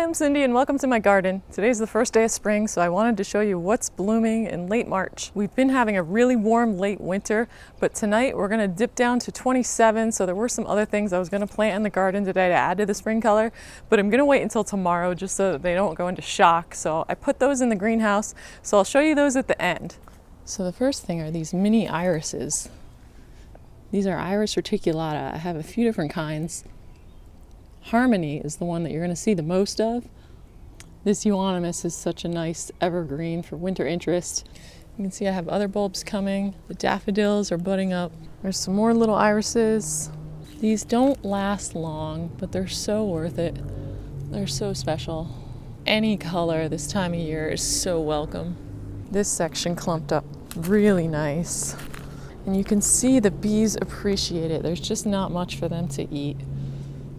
Hi, I'm Cindy and welcome to my garden. Today's the first day of spring, so I wanted to show you what's blooming in late March. We've been having a really warm late winter, but tonight we're gonna dip down to 27, so there were some other things I was gonna plant in the garden today to add to the spring color, but I'm gonna wait until tomorrow just so that they don't go into shock. So I put those in the greenhouse, so I'll show you those at the end. So the first thing are these mini irises. These are Iris Reticulata. I have a few different kinds. Harmony is the one that you're going to see the most of. This euonymus is such a nice evergreen for winter interest. You can see I have other bulbs coming. The daffodils are budding up. There's some more little irises. These don't last long, but they're so worth it. They're so special. Any color this time of year is so welcome. This section clumped up really nice. And you can see the bees appreciate it. There's just not much for them to eat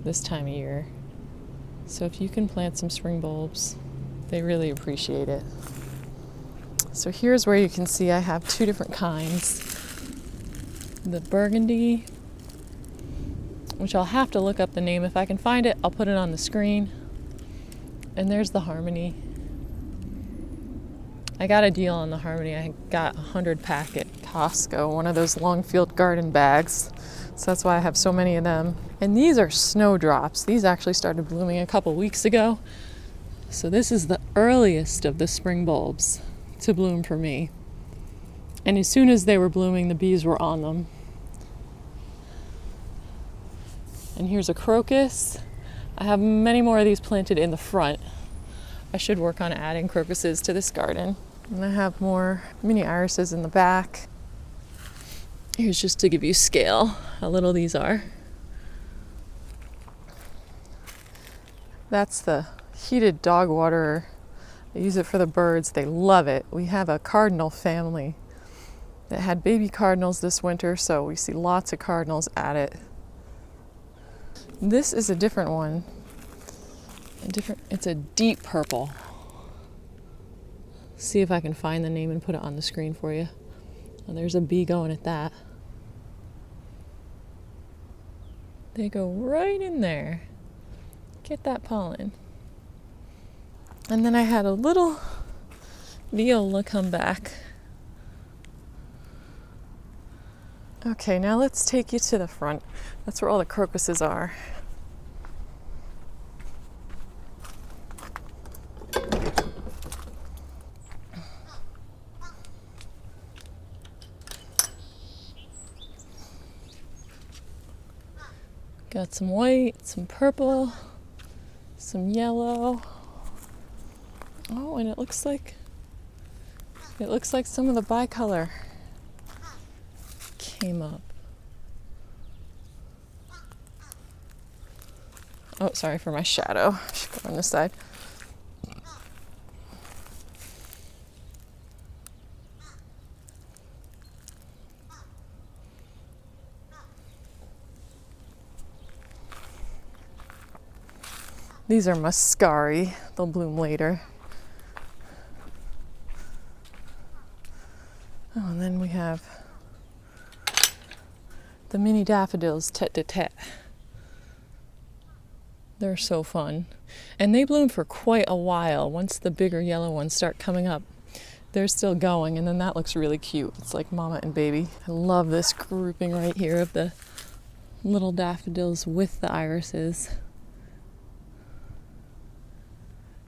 this time of year. So if you can plant some spring bulbs, they really appreciate it. So here's where you can see I have two different kinds. The burgundy, which I'll have to look up the name. If I can find it, I'll put it on the screen. And there's the harmony. I got a deal on the harmony. I got 100 pack at Costco, one of those Longfield garden bags. So that's why I have so many of them. And these are snowdrops. These actually started blooming a couple weeks ago. So this is the earliest of the spring bulbs to bloom for me. And as soon as they were blooming, the bees were on them. And here's a crocus. I have many more of these planted in the front. I should work on adding crocuses to this garden. And I have more mini irises in the back. Here's just to give you scale how little these are. That's the heated dog waterer. I use it for the birds. They love it. We have a cardinal family that had baby cardinals this winter, so we see lots of cardinals at it. This is a different one. It's a deep purple. See if I can find the name and put it on the screen for you. Oh, there's a bee going at that. They go right in there. Get that pollen. And then I had a little viola come back. Okay, now let's take you to the front. That's where all the crocuses are. Got some white, some purple, some yellow. Oh, and it looks like some of the bicolor came up. Oh, sorry for my shadow. I should go on this side. These are muscari. They'll bloom later. Oh, and then we have the mini daffodils, Tete-a-Tete. They're so fun. And they bloom for quite a while. Once the bigger yellow ones start coming up, they're still going, and then that looks really cute. It's like mama and baby. I love this grouping right here of the little daffodils with the irises.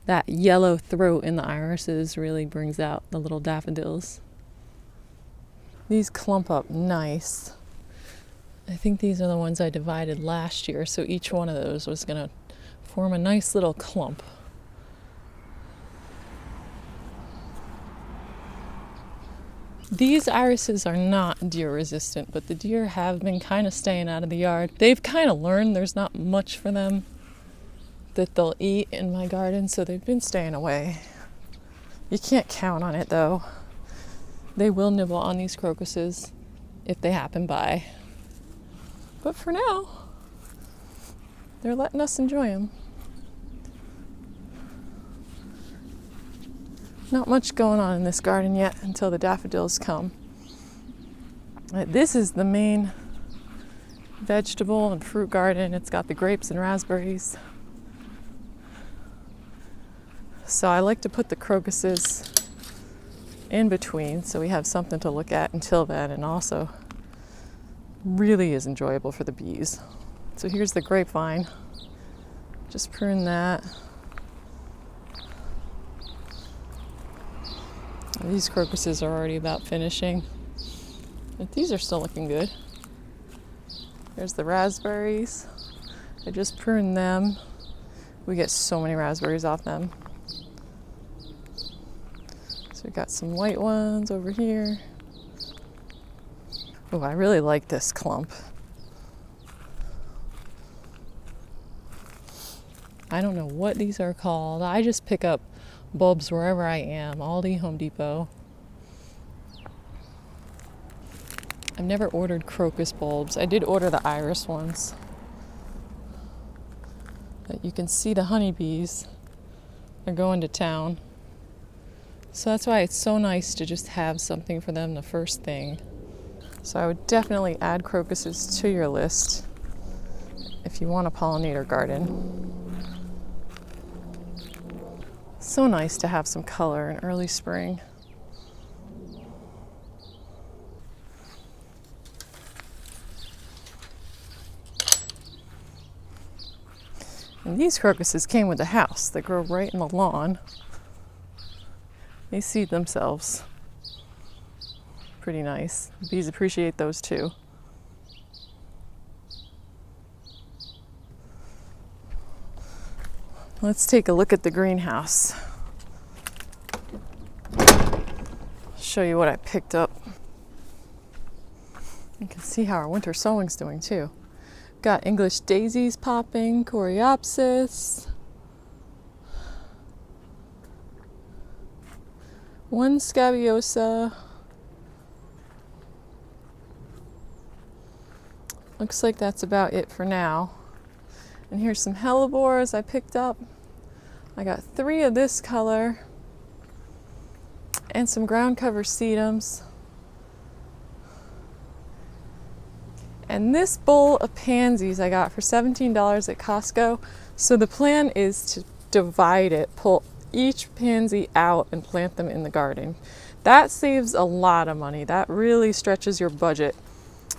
That yellow throat in the irises really brings out the little daffodils. These clump up nice. I think these are the ones I divided last year, so each one of those was going to form a nice little clump. These irises are not deer resistant, but the deer have been kind of staying out of the yard. They've kind of learned there's not much for them that they'll eat in my garden, so they've been staying away. You can't count on it though. They will nibble on these crocuses if they happen by. But for now, they're letting us enjoy them. Not much going on in this garden yet until the daffodils come. This is the main vegetable and fruit garden. It's got the grapes and raspberries. So I like to put the crocuses in between so we have something to look at until then, and also really is enjoyable for the bees. So here's the grapevine. Just prune that. These crocuses are already about finishing, but these are still looking good. There's the raspberries. I just pruned them. We get so many raspberries off them. So we got some white ones over here. Oh, I really like this clump. I don't know what these are called. I just pick up bulbs wherever I am, Aldi, Home Depot. I've never ordered crocus bulbs. I did order the iris ones. But you can see the honeybees are going to town. So that's why it's so nice to just have something for them the first thing. So I would definitely add crocuses to your list if you want a pollinator garden. So nice to have some color in early spring. And these crocuses came with the house. They grow right in the lawn. They seed themselves. Pretty nice. The bees appreciate those too. Let's take a look at the greenhouse. Show you what I picked up. You can see how our winter sowing's doing too. Got English daisies popping, Coreopsis, one scabiosa. Looks like that's about it for now. And here's some hellebores I picked up. I got 3 of this color and some ground cover sedums. And this bowl of pansies I got for $17 at Costco. So the plan is to divide it, pull each pansy out and plant them in the garden. That saves a lot of money. That really stretches your budget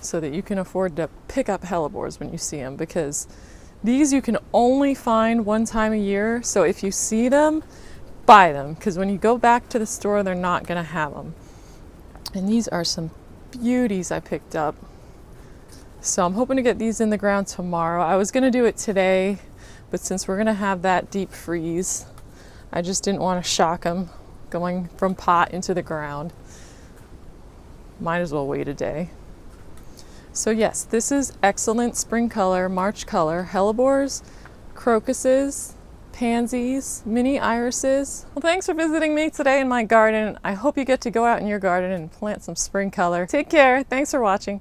so that you can afford to pick up hellebores when you see them, because these you can only find one time a year. So if you see them, buy them, because when you go back to the store, they're not going to have them. And these are some beauties I picked up. So I'm hoping to get these in the ground tomorrow. I was going to do it today, but since we're going to have that deep freeze, I just didn't want to shock them going from pot into the ground. Might as well wait a day. So yes, this is excellent spring color, March color, hellebores, crocuses, pansies, mini irises. Well, thanks for visiting me today in my garden. I hope you get to go out in your garden and plant some spring color. Take care. Thanks for watching.